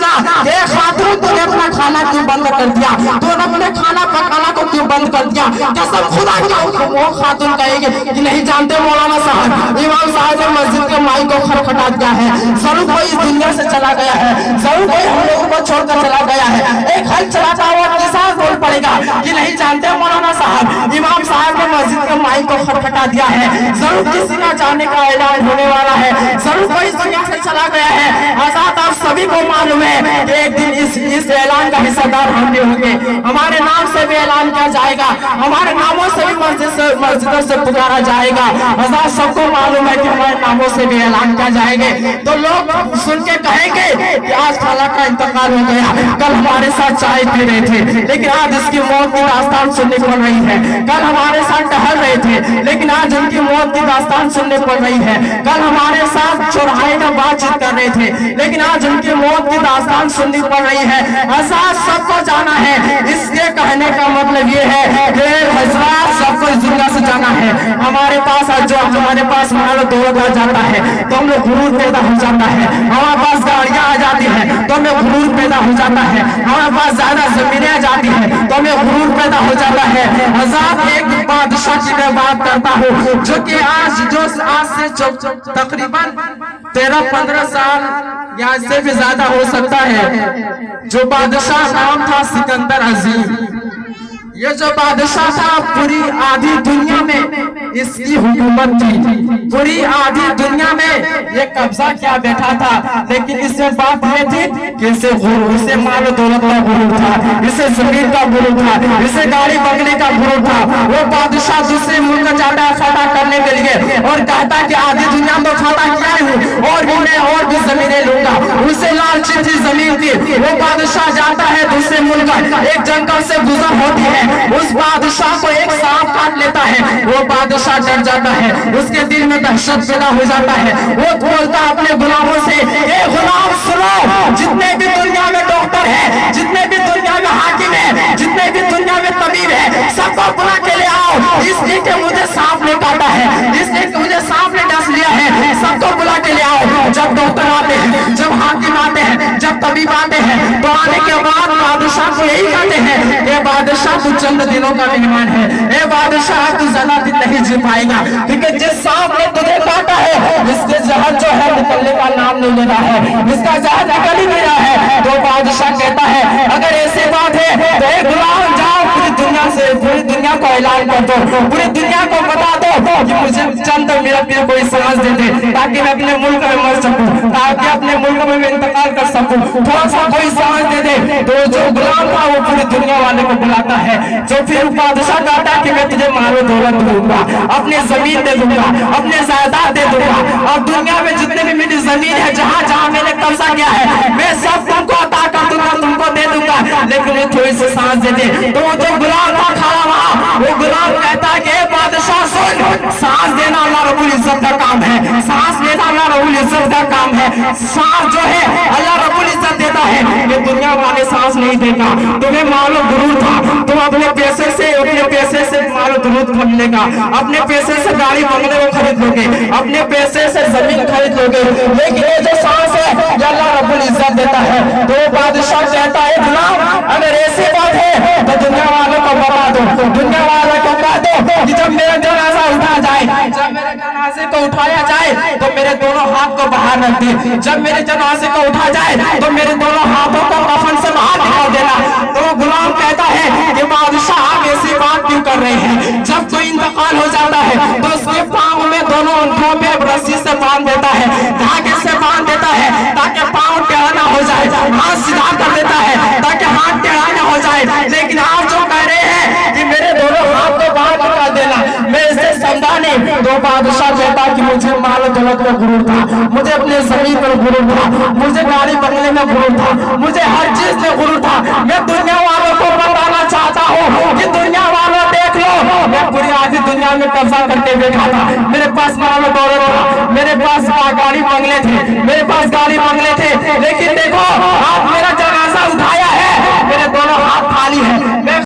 पूछना, ये खातून तूने अपना खाना क्यों बंद कर दिया, तूने अपने खाना पकाना को क्यों बंद कर दिया? कसम खुदा की वो खातून कहेगी कि नहीं जानते मौलाना साहब, इमाम साहब ने मस्जिद के माइक को खटखटा दिया है, जरूर कोई इस दुनिया से चला गया है, जरूर कोई हम लोगों को छोड़कर चला गया है। एक हल चलाता हुआ किसान बोल पड़ेगा कि नहीं जानते मौलाना साहब, इमाम साहब ने मस्जिद के माइक को खटखटा दिया है, जरूर किसी का जाने का ऐलान होने वाला है, जरूर कोई इस दुनिया से चला गया है। आजाद आप सभी को मालूम है कि एक दिन इस ऐलान का हिस्सेदार हम भी होंगे, हमारे नाम से भी ऐलान किया जाएगा, हमारे नामों से भी मस्जिदों से पुकारा जाएगा। आजाद सबको मालूम है कि हमारे नामों से भी ऐलान किया जाएंगे। तो लोग सुन के कहेंगे कि आज खाला का इंतकाल हो गया, कल हमारे साथ चाय पी रहे थे लेकिन आज इसकी मौत की दास्तान सुनने पड़ रही है, कल हमारे साथ टहल रहे थे लेकिन आज उनकी मौत की दास्तान सुनने पड़ रही है, कल हमारे साथ चौराहे का बातचीत कर रहे थे लेकिन आज उनकी मौत की दास्तान सुननी पड़ रही है। आजाद सबको जाना है, इसके कहने का मतलब ये है कि हजरात सबको इस दुनिया से जाना है। हमारे पास जो हमारे पास मानो दौलत आ जाता है तो हमें गुरूर पैदा हो जाता है, हमारे पास गाड़ियां आ जाती है तो हमें गुरूर पैदा हो जाता है, हमारे पास ज्यादा जमीनें आ जाती है तो हमें गुरूर पैदा हो जाता है। आजाद एक बादशाह की मैं बात करता हूँ जो कि आज से तकरीबन 13-15 साल या इससे भी ज्यादा हो सकता है, जो बादशाह नाम था सिकंदर अजीम। ये जो बादशाह था पूरी आधी दुनिया में इसकी हुकूमत थी, पूरी आधी दुनिया में ये कब्जा किया बैठा था, लेकिन इसमें बात ये थी कि इसे मालो दौलत का गुरूर था, इसे जमीन का गुरूर था, इसे गाड़ी बंगले का गुरूर था। वो बादशाह दूसरे मुल्क जाता है फतह करने के लिए और कहता कि आधी दुनिया में फतह किया हूँ और भी मैं और भी जमीनें लूंगा। उसे लालची थी जमीन की। वो बादशाह जाता है दूसरे मुल्क, एक जंगल से गुजर होती है, उस बादशाह को एक सांप काट लेता है, वो बादशाह डर जाता है, उसके दिल में दहशत पैदा हो जाता है। वो बोलता अपने गुलामों से, ये गुलाम सुनो, जितने भी दुनिया में डॉक्टर है, जितने भी दुनिया में हाकिम है, जितने भी दुनिया में तबीब है, सबको बुला के ले आओ, इसलिए कि मुझे सांप ने काटा है, इसलिए कि मुझे सांप ने डस लिया है, सबको बुला के ले आओ। जब डॉक्टर आते हैं, जब हाकिम आते हैं, जब तबीब आते हैं, तो आने के बाद बादशाह को यही कहते हैं, ये बादशाह तू चंद दिनों का मेहमान है, ए बादशाह तू ज्यादा दिन नहीं जी पाएगा, क्योंकि जिस सांप ने तुझे काटा है इसके जहर जो है निकलने का नाम नहीं ले रहा है, इसका जहर निकल ही नहीं रहा है। तो बादशाह कहता है अगर ऐसी बात है तो एक गुलाम जाओ पूरी दुनिया से, पूरी दुनिया को ऐलान कर दो, पूरी दुनिया को बता दो कि मुझे चंद मेरा कोई समझ दे दे, ताकि मैं अपने मुल्क में मर सकूं, ताकि अपने मुल्क में मैं इंतकाल कर सकूं, थोड़ा सा कोई समझ दे दे। तो जो गुलाम था वो पूरी दुनिया वाले को बुलाता है, जो फिर बादशाह कहता है कि मैं तुझे मालो दौलत दूंगा, अपनी जमीन दे दूंगा, अपने जायदाद दे दूंगा, और दुनिया में जितने भी मेरी जमीन है, जहां जहां मैंने कब्जा किया है, मैं सब तुमको अता कर दूंगा, तुमको दे दूंगा, लेकिन ये थोड़ी सी सांस दे दे। तो जो गुलाम था खड़ा वहां, वो गुलाम कहता है कि बादशाह सुन, सांस देना अल्लाह रब्बुल इज्जत का काम है, सांस लेना अल्लाह रब्बुल इज्जत का काम है, सांस जो है अल्लाह रब्बुल इज्जत देता है, ये दुनिया वाले सांस नहीं देगा। तुम्हें मालो गुरूर था, तुम अपने पैसे से मालो गुरूर खरीद लेगा, अपने पैसे से गाड़ी बंगले को खरीद लोगे, अपने पैसे से जमीन खरीद लोगे, लेकिन ये जो सांस है ये अल्लाह रब्बुल इज्जत देता है। तो बादशाह कहता है गुलाम अगर ऐसी बात है तो दुनिया वालों को बता दो, दुनिया वालों को कह दो कि जब मेरा जनाजा उठा जाए, जब मेरे जनाजे को उठाया जाए तो मेरे दोनों हाथ को बाहर रख दे, जब मेरे जनाजे को उठा जाए तो मेरे दोनों हाथों को कफन से बाहर निकाल देना। तो गुलाम कहता है कि बादशाह आप ऐसी बात क्यों कर रहे हैं? जब कोई इंतकाल हो जाता है तो उसके पांव में दोनों ऊँटों में रस्सी से बांध देता है, धागे से बांध देता है ताकि पांव टेढ़ा ना हो जाए, हाथ सीधा कर देता है ताकि हाथ टेढ़ा ना हो जाए। लेकिन आप जो कह रहे हैं कि मेरे दोनों हाथ को बाहर निकाल देना, मैं इसे समझा नहीं। तो बादशाह कहता कि मुझे माल दौलत का गुरूर था, मुझे अपने जमीन पर गुरूर था, मुझे गाड़ी बंगले में गुरूर था, मुझे हर चीज में गुरूर था। मैं दुनिया वालों को बताना चाहता हूँ कि दुनिया वालों देख लो, मैं पूरी आधी दुनिया में कब्जा करके बैठा था, मेरे पास माल दौलत था, मेरे पास गाड़ी बंगले थे, मेरे पास गाड़ी बंगले थे, लेकिन देखो आप मेरा जनाजा